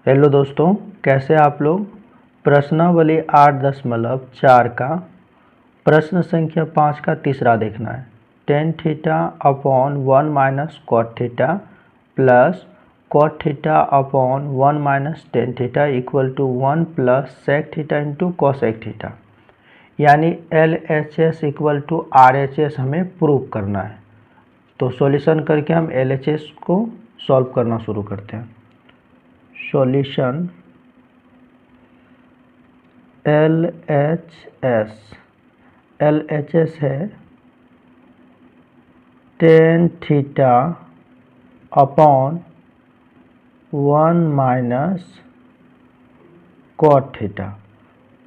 Hello दोस्तों, कैसे आप लोग। प्रश्नावली 8.4 का प्रश्न संख्या 5 का तीसरा देखना है। Tan theta upon 1 minus cot theta plus cot theta upon 1 minus tan theta equal to 1 plus sec theta into cosec theta, यानी LHS इक्वल टू RHS हमें प्रूव करना है। तो सॉल्यूशन करके हम LHS को सॉल्व करना शुरू करते हैं। सॉल्यूशन LHS है tan theta upon 1 minus cot theta,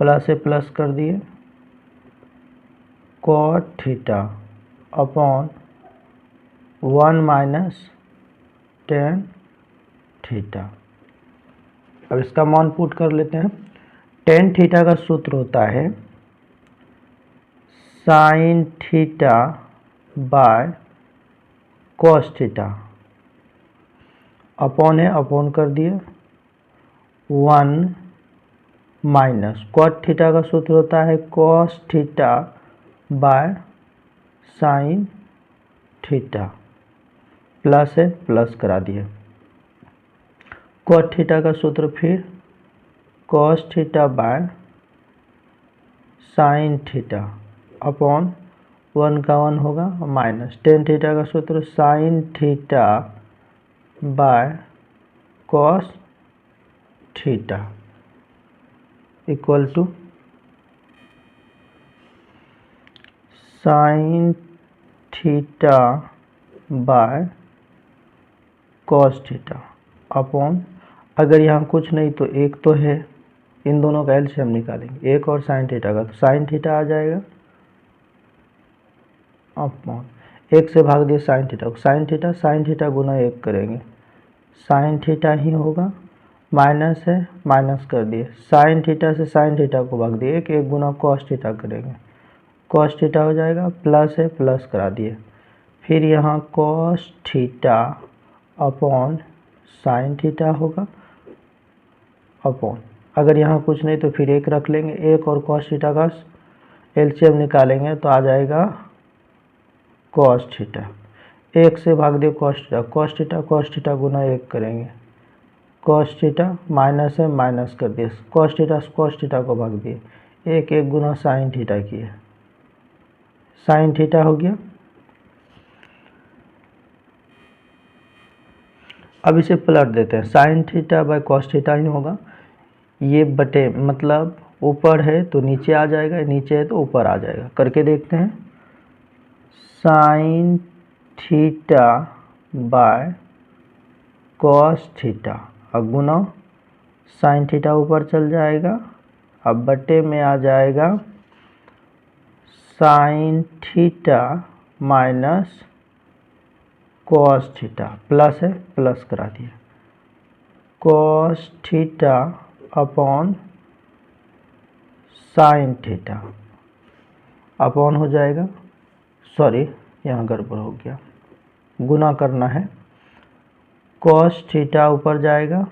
plus से प्लस कर दिए, cot theta upon 1 minus tan theta. अब इसका मान पुट कर लेते हैं। टेन थीटा का सूत्र होता है sign theta by cos theta, upon है अपॉन कर दिए 1 माइनस कॉट थीटा का सूत्र होता है cos theta by sine theta, plus है प्लस करा दिए। कॉट थीटा का सूत्र फिर cos theta by sine theta upon 1 का 1 होगा माइनस टेन थीटा का सूत्र sine theta by cos theta equal to sine theta by cos theta upon, अगर यहाँ कुछ नहीं तो एक तो है, इन दोनों का एलसीएम निकालेंगे, एक और साइन थीटा का, तो साइन थीटा आ जाएगा अपॉन एक से भाग दिए साइन थीटा को, साइन थीटा गुना एक करेंगे, साइन थीटा ही होगा, माइनस है माइनस कर दिए, साइन थीटा से साइन थीटा को भाग दिए, एक गुना कॉस थीटा करेंगे, कॉस थीटा हो जाएगा, प्लस है प्लस करा दिए, फिर यहाँ cos theta upon sine theta होगा अपॉन, अगर यहाँ कुछ नहीं तो फिर एक रख लेंगे, एक और कॉस थीटा का एलसीएम निकालेंगे तो आ जाएगा कॉस थीटा, एक से भाग दिए कॉस थीटा गुना एक करेंगे, कॉस थीटा माइनस है माइनस कर दिए, कॉस थीटा को भाग दिए, एक गुना साइन थीटा किए, साइन थीटा हो गया। अब इसे पलट देते हैं, sine theta by cos theta ही होगा, ये बटे मतलब ऊपर है तो नीचे आ जाएगा, नीचे है तो ऊपर आ जाएगा, करके देखते हैं। Sine theta by cos theta अब गुना साइन थीटा ऊपर चल जाएगा, अब बटे में आ जाएगा sign theta minus cos theta, plus है प्लस करा दिया, cos theta upon sine theta upon हो जाएगा, सॉरी यहाँ गड़बड़ हो गया, गुना करना है, कॉस थीटा ऊपर जाएगा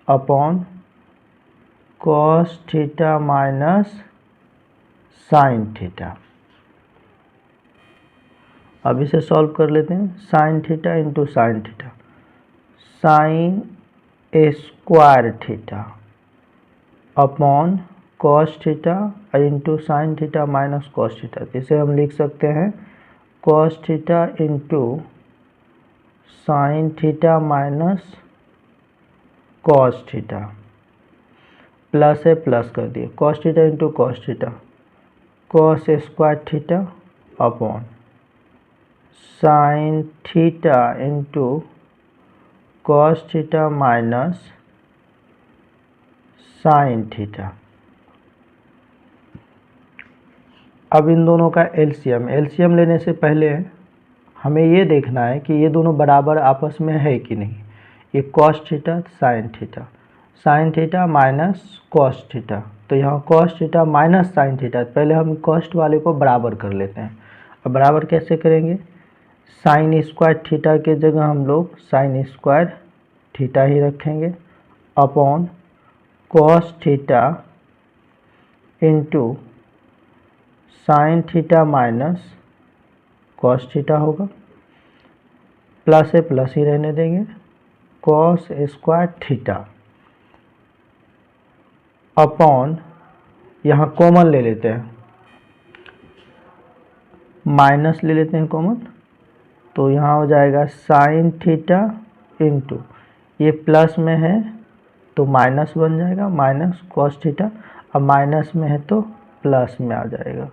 upon cos theta minus sine theta. अब इसे सॉल्व कर लेते हैं, sine theta into sine theta, sign square theta upon cos theta into sine theta minus cos theta, इसे हम लिख सकते हैं cos theta into sine theta minus cos theta, plus है प्लस कर दिए, cos theta into cos theta, cos square theta upon sine theta into cos theta minus sine theta. अब इन दोनों का एलसीएम लेने से पहले हमें ये देखना है कि ये दोनों बराबर आपस में है कि नहीं। ये cos theta sine theta minus cos theta, तो यहाँ cos theta minus sine theta, पहले हम कॉस्ट वाले को बराबर कर लेते हैं। अब बराबर कैसे करेंगे, साइन स्क्वायर थीटा के जगह हम लोग साइन स्क्वायर थीटा ही रखेंगे upon cos theta into sine theta minus cos theta होगा, प्लस है प्लस ही रहने देंगे, कॉस स्क्वायर थीटा अपॉन, यहाँ कॉमन ले लेते हैं, माइनस ले लेते हैं कॉमन, तो यहाँ हो जाएगा साइन थीटा इंटू, ये प्लस में है तो माइनस बन जाएगा, माइनस कॉस थीटा, अब माइनस में है तो प्लस में आ जाएगा।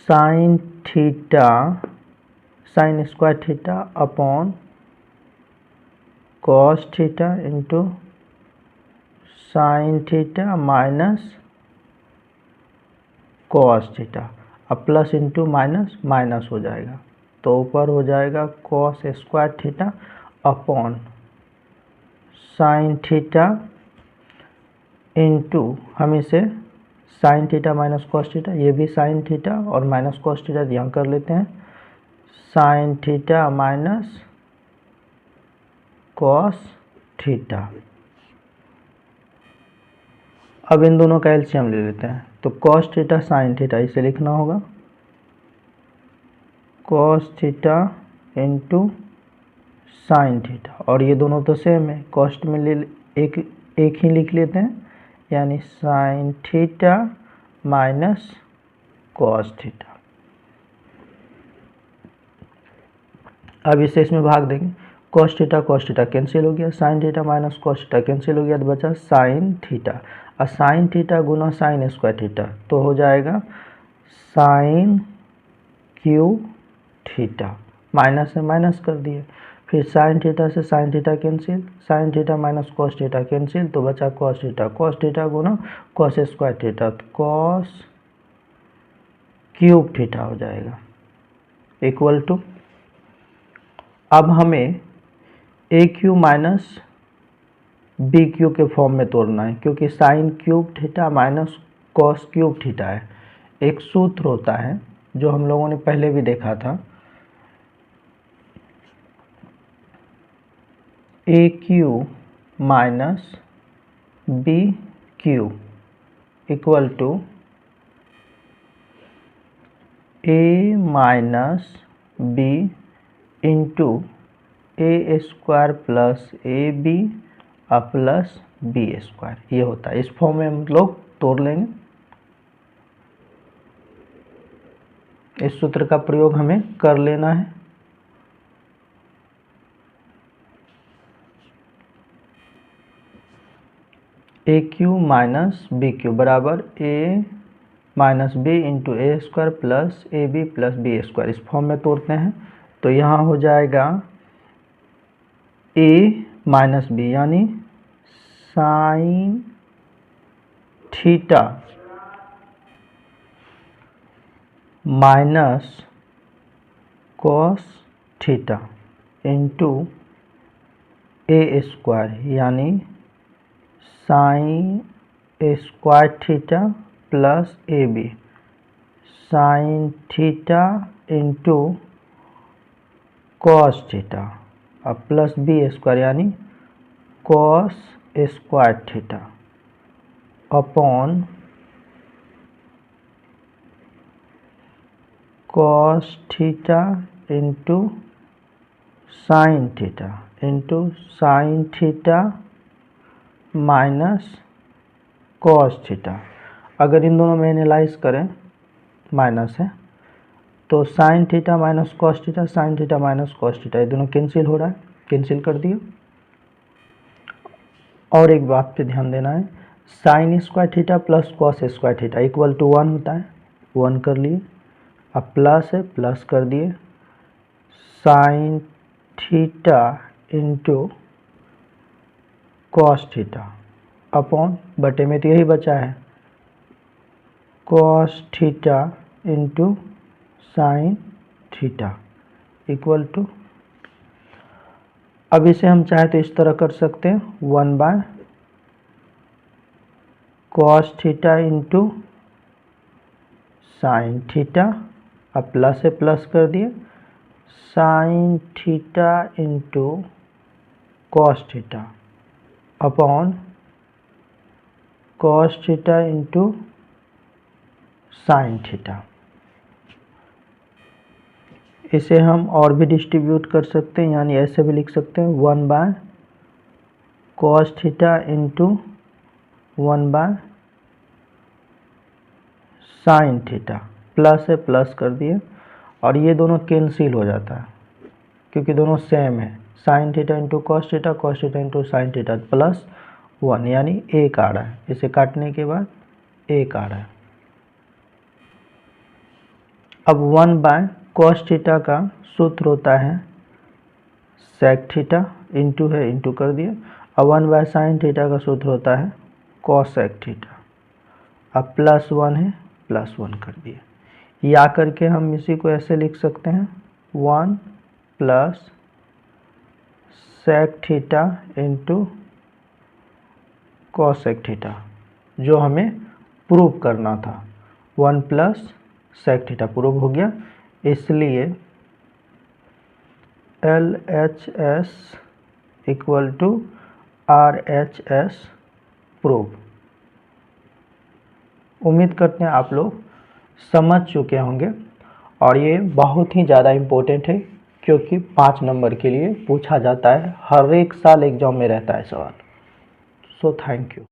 Sine theta, sign square theta upon cos theta into sine theta minus cos theta, अब प्लस इंटू माइनस माइनस हो जाएगा, तो ऊपर हो जाएगा cos square theta upon sine theta into, हम इसे sign theta minus cos theta, ये भी साइन थीटा और माइनस कॉस थीटा यहाँ कर लेते हैं, sine theta minus cos theta. अब इन दोनों का एलसीएम ले लेते हैं, तो कॉस थीटा साइन थीटा इसे लिखना होगा, cos theta into sine theta, और ये दोनों तो सेम है, कॉस्ट में ले एक ही लिख लेते हैं, यानी sine theta minus cos theta. अब इसे इसमें भाग देंगे, कॉस थीटा कैंसिल हो गया, sign theta minus cos theta cancel हो गया, तो बचा साइन थीटा, और साइन थीटा गुना साइन स्क्वायर थीटा तो हो जाएगा साइन क्यूब थीटा, माइनस से माइनस कर दिए, फिर साइन थीटा से sine theta cancel, sign theta minus cos theta cancel, तो बचा कॉस थीटा गुना कॉस स्क्वायर थीटा, तो कॉस क्यूब थीटा हो जाएगा इक्वल टू, अब हमें ए क्यू माइनस बी क्यू के फॉर्म में तोड़ना है, क्योंकि sine cube theta minus cos cube theta है। एक सूत्र होता है जो हम लोगों ने पहले भी देखा था, A cube minus B cube equal to A minus B into A square plus A B plus B square, ये होता है। इस फॉर्म में हम लोग तोड़ लेंगे, इस सूत्र का प्रयोग हमें कर लेना है। A cube minus B cube बराबर A minus B into A square plus A B plus B square, इस फॉर्म में तोड़ते हैं, तो यहाँ हो जाएगा ए माइनस बी यानी sine theta minus cos theta into A square यानी sine square theta plus A B, sine theta into cos theta अब प्लस बी स्क्वायर यानी cos square theta upon cos theta into sine theta minus cos theta. अगर इन दोनों में analyse करें, minus है तो sign theta minus cos theta, sign theta minus cos theta, ये दोनों कैंसिल हो रहा है, कैंसिल कर दिए। और एक बात पे ध्यान देना है, sine square theta plus cos square theta equal to 1 होता है, 1 कर लिए, अब प्लस है प्लस कर दिए, sine theta into cos theta upon बटे में तो यही बचा है cos theta into sine theta equal to, अब इसे हम चाहे तो इस तरह कर सकते हैं, 1 bye cos theta into sine theta, अब प्लस से प्लस कर दिए, sine theta into cos theta upon cos theta into sine theta. इसे हम और भी डिस्ट्रीब्यूट कर सकते हैं, यानी ऐसे भी लिख सकते हैं 1 bye cos theta into 1 bye sine theta, plus है प्लस कर दिए, और ये दोनों कैंसिल हो जाता है क्योंकि दोनों सेम है। Sign theta into cos theta into sine theta plus 1, यानी 1 आ रहा है। इसे काटने के बाद 1 आ रहा है। अब 1 बाय कॉस थीटा का सूत्र होता है सेक थीटा, इंटू है इंटू कर दिए। अब 1 बाय साइन थीटा का सूत्र होता है कॉसेक थीटा। अब प्लस 1 है प्लस 1 कर दिए। या करके हम इसी को ऐसे लिख सकते हैं 1 plus sec theta into cosec theta, जो हमें प्रूव करना था। 1 प्लस सेक थीटा प्रूव हो गया, इसलिए LHS equal to RHS prove. उम्मीद करते हैं आप लोग समझ चुके होंगे, और ये बहुत ही ज़्यादा इम्पोर्टेंट है क्योंकि 5 नंबर के लिए पूछा जाता है, हर एक साल एग्जाम में रहता है सवाल। So thank you.